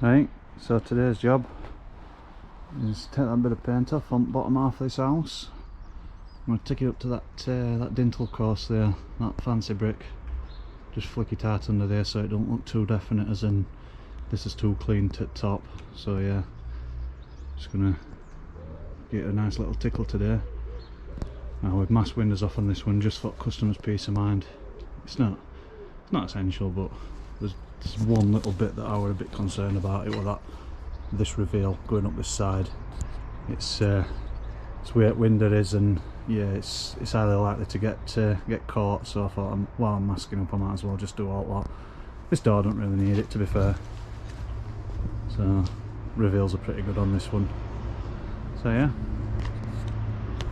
Right, so today's job is take that bit of paint off on the bottom half of this house. I'm going to take it up to that that dintel course there, that fancy brick. Just flick it out under there so it don't look too definite, as in this is too clean to the top. So yeah, just going to get a nice little tickle today. Now with mass windows off on this one, just for customers' peace of mind. It's not essential, but there's one little bit that I was a bit concerned about. It was that this reveal going up this side. It's where the window is, and yeah, it's highly likely to get caught. So I thought, while I'm masking up, I might as well just do all that. This door don't really need it, to be fair. So reveals are pretty good on this one. So yeah,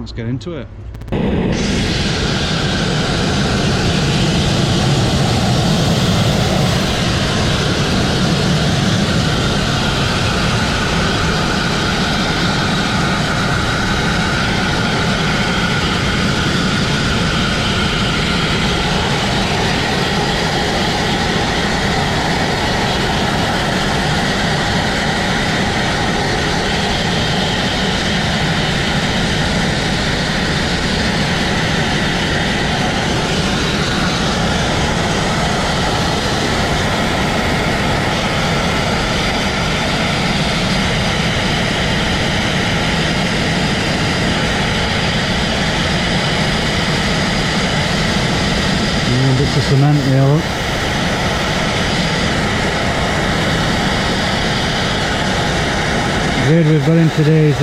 let's get into it. Bits of cement here, look. The grade we've got in today is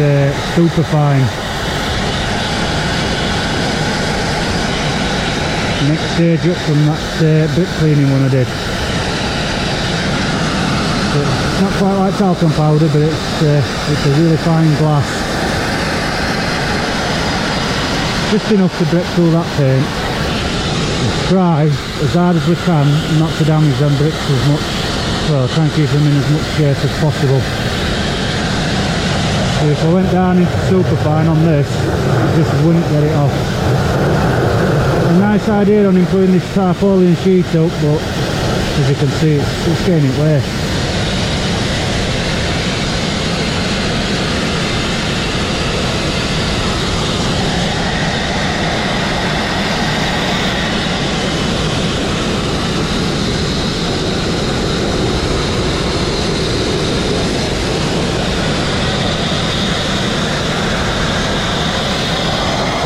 super fine. Next stage up from that brick cleaning one I did. So it's not quite like talcum powder, but it's a really fine glass. Just enough to break through that paint. Try as hard as we can not to damage them bricks as much. Well, try and keep them in as much shape as possible. So if I went down into superfine on this, it just wouldn't get it off. A nice idea on him putting this tarpaulin sheet up, but as you can see, it's getting it away.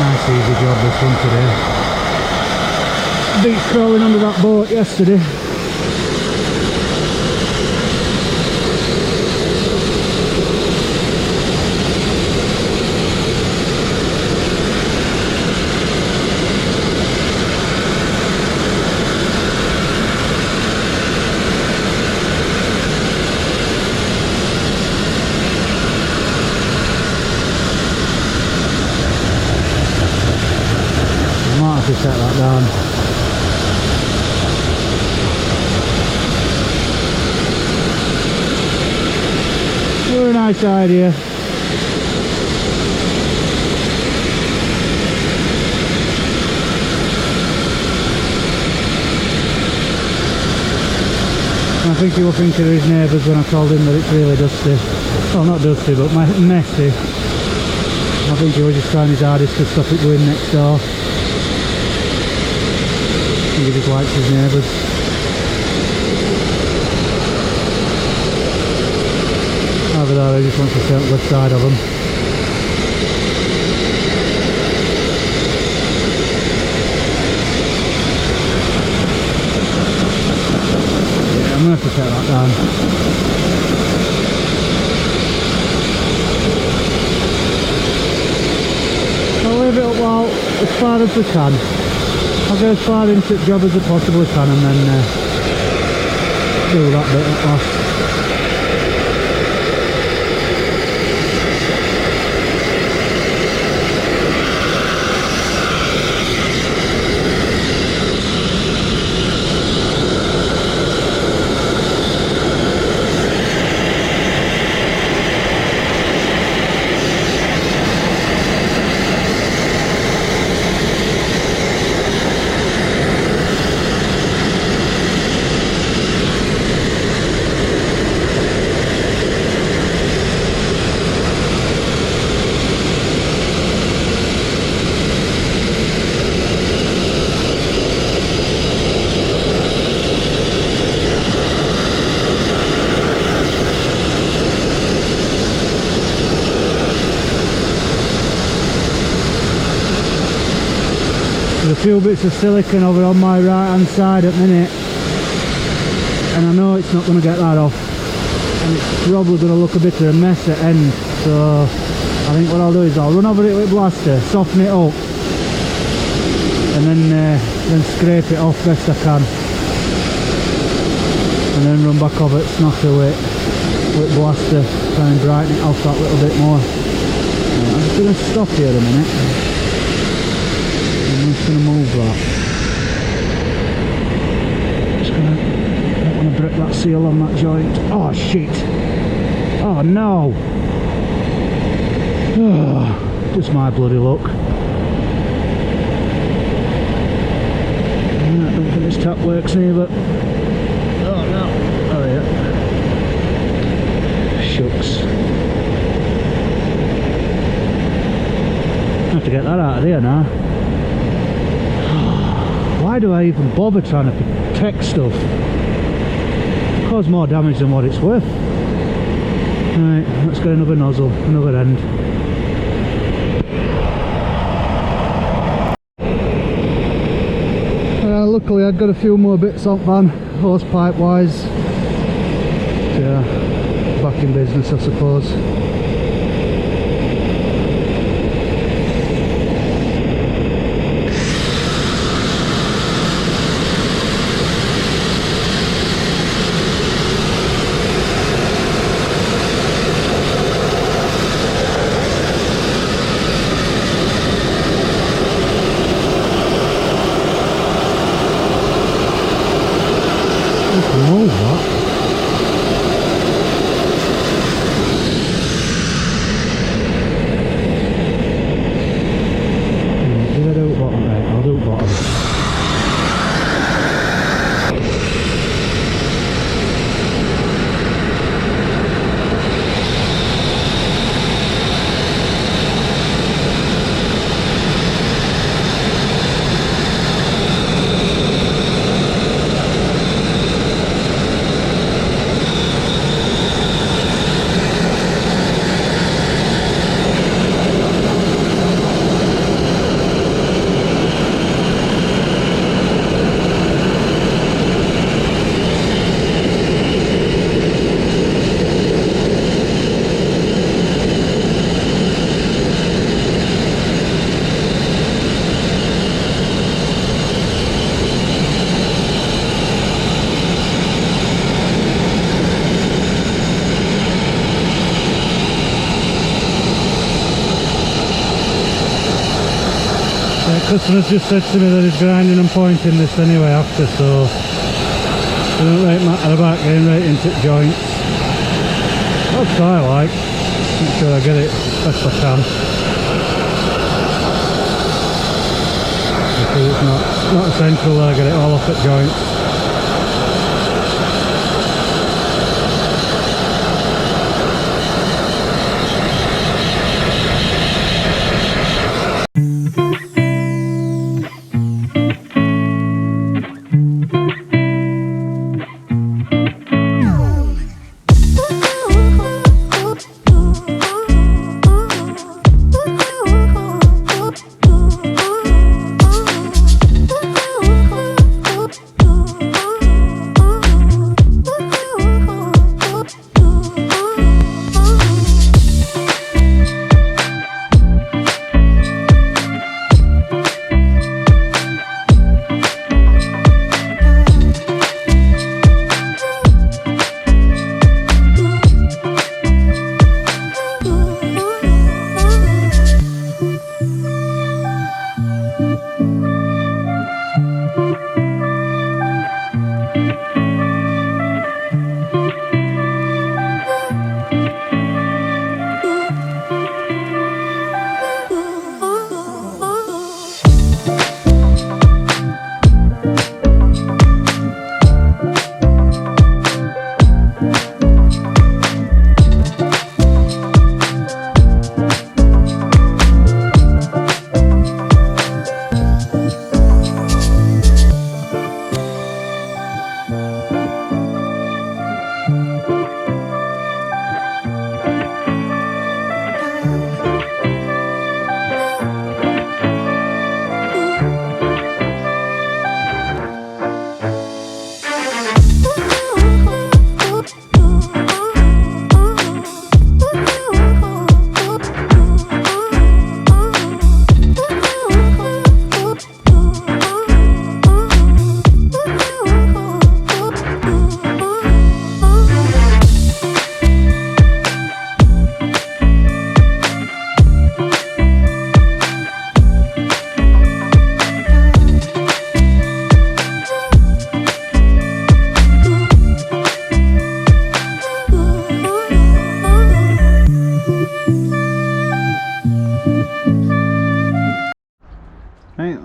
Nice easy job this one today. Beat crawling under that boat yesterday. To set that down. Very nice idea. I think he was thinking of his neighbours when I told him that it's really dusty. Well, not dusty, but messy. I think he was just trying his hardest to stop it going next door. He just likes his neighbours. Over there, he just wants to stay on the left side of them. Yeah, I'm going to have to set that down. I'll leave it up well as far as we can. I'll go as far into the job as I possibly can, and then do that bit at last. few bits of silicone over on my right hand side at the minute, and I know it's not going to get that off, and it's probably going to look a bit of a mess at end. So I think what I'll do is I'll run over it with blaster, soften it up, and then scrape it off best I can, and then run back over it, snacker with blaster, try and brighten it off that little bit more. I'm just going to stop here a minute. I'm just going to move that. I don't want to break that seal on that joint. Oh shit! Oh no! Oh, just my bloody luck. I don't think this tap works either. Oh no! Oh yeah. Shucks. I have to get that out of there now. Why do I even bother trying to protect stuff? It causes more damage than what it's worth. Right, let's get another nozzle, another end. Luckily I'd got a few more bits on van, hose pipe wise. Yeah, back in business I suppose. Customers just said to me that he's grinding and pointing this anyway after, so it doesn't really matter about getting right into joints. That's what I like. Make sure I get it as best I can. Because it's not essential that I get it all off at joints.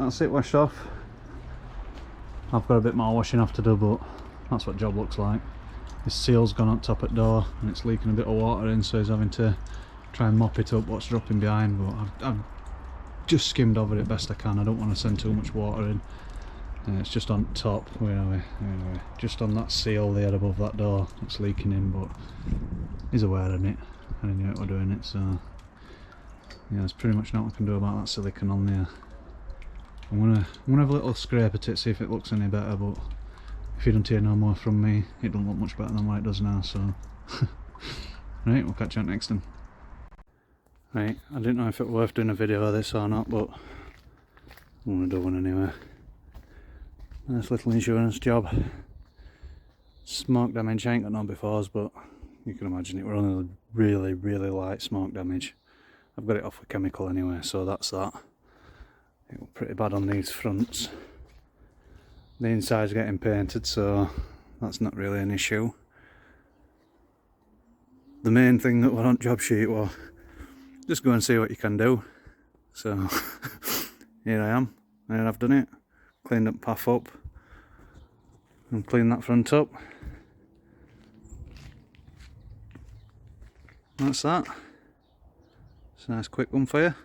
that's it washed off. I've got a bit more washing off to do, but that's what job looks like. This seal's gone on top at door and it's leaking a bit of water in, so he's having to try and mop it up what's dropping behind, but I've just skimmed over it best I can. I don't want to send too much water in. It's just on top, anyway, just on that seal there above that door it's leaking in, but he's aware of it and he knew it were doing it, so yeah, there's pretty much nothing I can do about that silicone on there. I'm gonna have a little scrape at it, see if it looks any better, but if you don't hear no more from me, it don't look much better than what it does now, so right, we'll catch you up next time. Right, I didn't know if it was worth doing a video of this or not, but I'm gonna do one anyway. Nice little insurance job. Smoke damage, I ain't got none before, but you can imagine it were only really light smoke damage. I've got it off with chemical anyway, so that's that. It was pretty bad on these fronts. The inside's getting painted, so that's not really an issue. The main thing that went on job sheet was just go and see what you can do. So here I am, and I've done it. Cleaned up path up and cleaned that front up. That's that. It's a nice quick one for you.